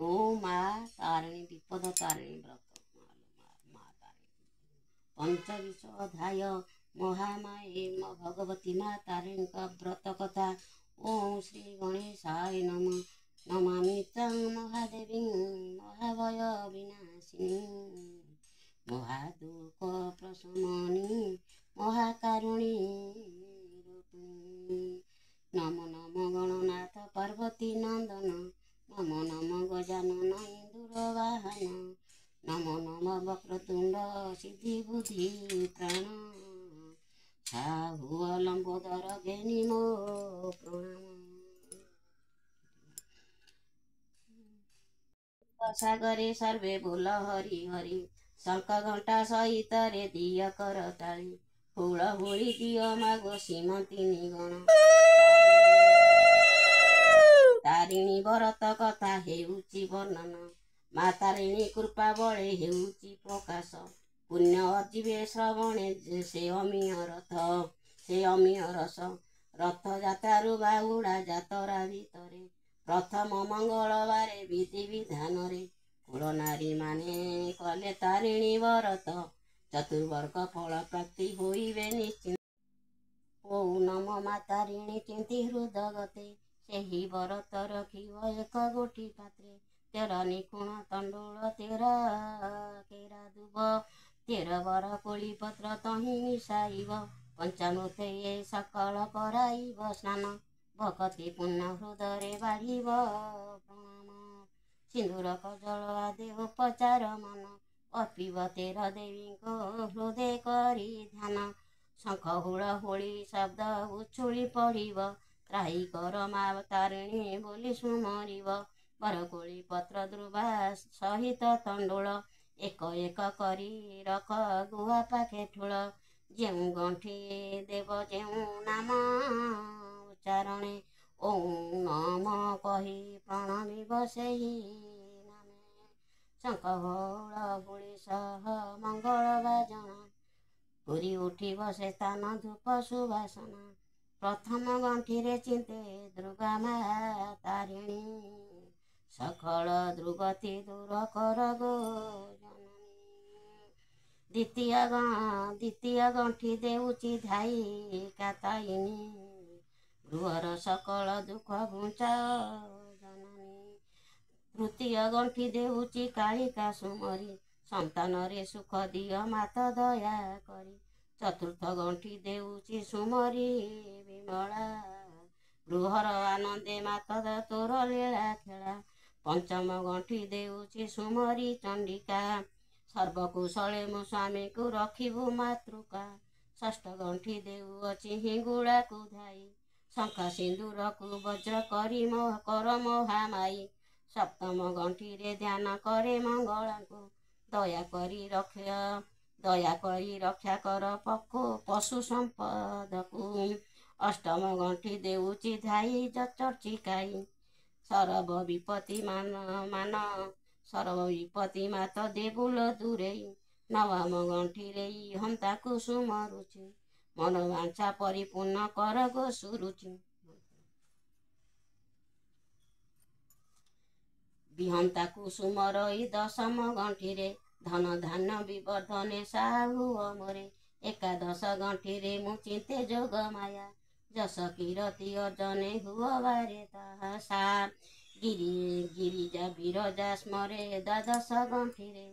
ଓ ମା ତାରିଣୀ ବିପଦ ତାରିଣୀ ବ୍ରତ ମା ତାରିଣୀ ପଞ୍ଚବିଂଶ ଅଧ୍ୟାୟ ମହାମାୟେ ଭଗବତୀ ମା ତାରିଣୀଙ୍କ ବ୍ରତ କଥା। ଓଁ ଶ୍ରୀ ଗଣେଶାୟ ନମ। ନମାମି ତ୍ୱାଂ ମହାଦେବୀଂ ମହାଭୟ ବିନାଶିନୀ ମହାଦୁଃଖ ପ୍ରଶମନି ମହାକାରୁଣୀ ରୂପିଣୀ। ନମୋ ନମୋ ଗଣନାଥ ପାର୍ବତୀ ନନ୍ଦନ ନମୋ ନମୋ ଗଜାନନ ଇନ୍ଦୁର ବାହନ ନମୋ ନମୋ ବକ୍ରତୁଣ୍ଡ ସିଦ୍ଧି ବୁଦ୍ଧି ପ୍ରାଣ ସାହୁ ଲମ୍ବୋଦର ଘେନି ମୋ ପ୍ରଣାମ। ସାଗରେ ସର୍ବେ ବୋଲ ହରି ହରି ଶଙ୍ଖ ଘଣ୍ଟା ସହିତରେ ଦିଅ କର ତାଳି ହୁଳ ହୁଳି ଦିଅ ମାଗୋ ସୀମନ୍ତିନୀ ଗଣ। ତାରିଣୀ ବରତ କଥା ହେଉଛି ବର୍ଣ୍ଣନ ମା ତାରିଣୀ କୃପା ବଳେ ହେଉଛି ପ୍ରକାଶ ପୁଣ୍ୟ ଅଜୀବେ ଶ୍ରବଣେ ସେ ଅମୀୟ ରଥ ସେ ଅମୀୟ ରସ ରଥଯାତ୍ରାରୁ ବାହୁଡ଼ା ଯାତରା ଭିତରେ ପ୍ରଥମ ମଙ୍ଗଳବାରେ ବିଧି ବିଧାନରେ କୁଳ ନାରୀ ମାନେ କଲେ ତାରିଣୀ ବରତ ଚତୁର୍ବର୍ଗ ଫଳ ପ୍ରାପ୍ତି ହୋଇବେ ନିଶ୍ଚିନ୍ତ। ଓ ନମ ମା ତାରିଣୀ ଚିନ୍ତି ହୃଦଗତେ ସେହି ବରତ ରଖିବ ଏକ ଗୋଟି ପାତ୍ରେ 13 ନିଖୁଣ ତଣ୍ଡୁଳ 13 କେରା ଦୁବ 13 ବର କୋଳି ପତ୍ର ତହିଁ ମିଶାଇବ ପଞ୍ଚାମୃତ ଏ ସକଳ କରାଇବ ସ୍ନାନ ଭକତି ପୂର୍ଣ୍ଣ ହୃଦୟରେ ବାଢ଼ିବ ପ୍ରଣାମ ସିନ୍ଦୁର କଜଳ ଆଦେ ଉପଚାର ମାନ ଅର୍ପିବ 13 ଦେବୀଙ୍କ ହୃଦୟ କରି ଧ୍ୟାନ ଶଙ୍ଖ ହୁଳ ହୋଳି ଶବ୍ଦ ଉଛୁଳି ପଡ଼ିବ ତ୍ରାହି କର ମା ତାରିଣୀ ବୋଲି ସୁମରିବ ବରକୋଳି ପତ୍ର ଦ୍ରୁବା ସହିତ ତଣ୍ଡୁଳ ଏକ ଏକ କରି ରଖ ଗୁହା ପାଖେ ଠୁଳ ଯେଉଁ ଗଣ୍ଠି ଦେବ ଯେଉଁ ନାମ ଉଚ୍ଚାରଣେ ଓଁ ନମ କହି ପ୍ରଣମିବ ସେହି ନାମେ ଶଙ୍ଖ ହୁଳ ହୁଳି ସହ ମଙ୍ଗଳ ବାଜନ ପୁରି ଉଠିବ ସେ ସ୍ଥାନ ଧୂପ ସୁବାସନା ପ୍ରଥମ ଗଣ୍ଠିରେ ଚିନ୍ତେ ଦୁର୍ଗା ମା ତାରିଣୀ ସକଳ ଦୁର୍ଗତି ଦୂର କର ଗୋ ଜନନୀ। ଦ୍ୱିତୀୟ ଗଣ୍ଠି ଦେଉଛି ଧାଇ କାତାୟିନୀ ଗୃହର ସକଳ ଦୁଃଖ ଘୁଞ୍ଚାଅ ଜନନୀ। ତୃତୀୟ ଗଣ୍ଠି ଦେଉଛି କାଳିକା ସୁମରି ସନ୍ତାନରେ ସୁଖ ଦିଅ ମାତ ଦୟା କରି ଚତୁର୍ଥ ଗଣ୍ଠି ଦେଉଛି ସୁମରି ବିମଳା ଗୃହର ଆନନ୍ଦେ ମାତ ତୋର ଲୀଳା ଖେଳା ପଞ୍ଚମ ଗଣ୍ଠି ଦେଉଛି ସୁମରି ଚଣ୍ଡିକା ସର୍ବକୁଶଳେ ମୋ ସ୍ୱାମୀକୁ ରଖିବୁ ମାତୃକା ଷଷ୍ଠ ଗଣ୍ଠି ଦେଉଅଛି ହିଙ୍ଗୁଳାକୁ ଧାଇ ଶଙ୍ଖ ସିନ୍ଦୁରକୁ ବଜ୍ର କରି କର ମହାମାଇ ସପ୍ତମ ଗଣ୍ଠିରେ ଧ୍ୟାନ କରେ ମଙ୍ଗଳାଙ୍କୁ ଦୟା କରି ରକ୍ଷା କର ପଶୁ ସମ୍ପଦକୁ ଅଷ୍ଟମ ଗଣ୍ଠି ଦେଉଛି ଧାଇ ଚର୍ଚିକାଇ ସରବ ବିପତ୍ତି ମାତ ଦେବୁଲ ଦୂରେଇ ନବମ ଗଣ୍ଠିରେ ହନ୍ତାକୁ ସୁମରୁଛି ମନୋବାଞ୍ଛା ପରିପୂର୍ଣ୍ଣ କର ଗୋ ସୁରୁଚି ବିହନ୍ତାକୁ ସୁମରଇ ଦଶମ ଗଣ୍ଠିରେ ଧନ ଧାନ୍ୟ ବିବର୍ଦ୍ଧନେ ସାହୁ ଅମରେ ଏକାଦଶ ଗଣ୍ଠିରେ ମୁଁ ଚିନ୍ତେ ଯୋଗ ମାୟା ଯଶ କିରତି ଅର୍ଜନେ ହୁଅ ବାରେ ତାହା ସା ଗିରିଜା ବିରଜା ସ୍ମରେ ଦ୍ୱାଦଶ ଗଣ୍ଠିରେ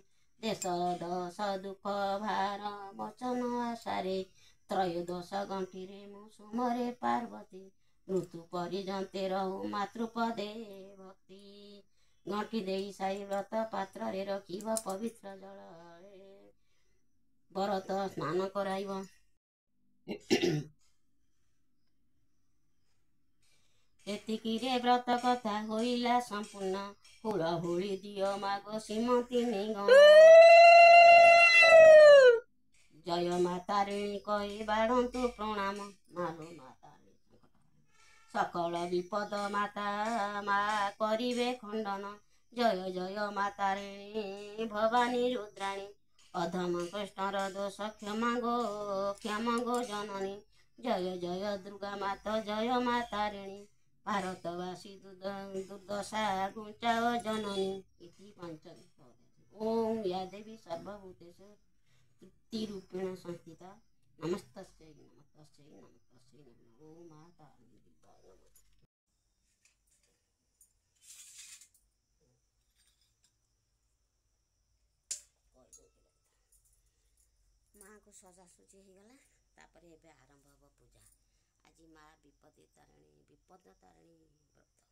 ଦେଶ ଦଶ ଦୁଃଖ ଭାର ମୋଚନ ଆଶାରେ ତ୍ରୟୋଦଶ ଗଣ୍ଠିରେ ମୁଁ ସୁମରେ ପାର୍ବତୀ ମୃତ୍ୟୁ ପରିଜନ୍ତେ ରହୁ ମାତୃପଦେ ଭକ୍ତି ଗଣ୍ଠି ଦେଇ ସାଇ ବ୍ରତ ପାତ୍ରରେ ରଖିବ ପବିତ୍ର ଜଳରେ ବରତ ସ୍ନାନ କରାଇବ ଏତିକିରେ ବ୍ରତ କଥା ହୋଇଲା ସମ୍ପୂର୍ଣ୍ଣ ହୁଳ ହୁଳି ଦିଅ ମାଗୋ ସୀମନ୍ତିନୀ ଗଣ ଜୟ ମା ତାରିଣୀ କହି ବାଢ଼ନ୍ତୁ ପ୍ରଣାମ ମାଲୋ ମା ତାରିଣୀ ସକଳ ବିପଦ ମାତା ମା କରିବେ ଖଣ୍ଡନ ଜୟ ଜୟ ମା ତାରିଣୀ ଭବାନୀ ରୁଦ୍ରାଣୀ ଅଧମ କୃଷ୍ଣର ଦୋଷ କ୍ଷମା ଗୋ ଜନନୀ ଜୟ ଜୟ ଦୁର୍ଗା ମାତ ଜୟ ମା ତାରିଣୀ भारतवासी दुर्दशा घुञ्चाओ जननी इति पञ्चमी। ओम या देवी सर्वभूतेषु तृप्तिरूपेण संस्थिता नमस्तस्यै नमस्तस्यै नमस्तस्यै नमः। ओम माता माँ को सजासुजी होगला। तापर एबे आरंभ हब पूजा। आज माँ विपद तारिणी व्रत।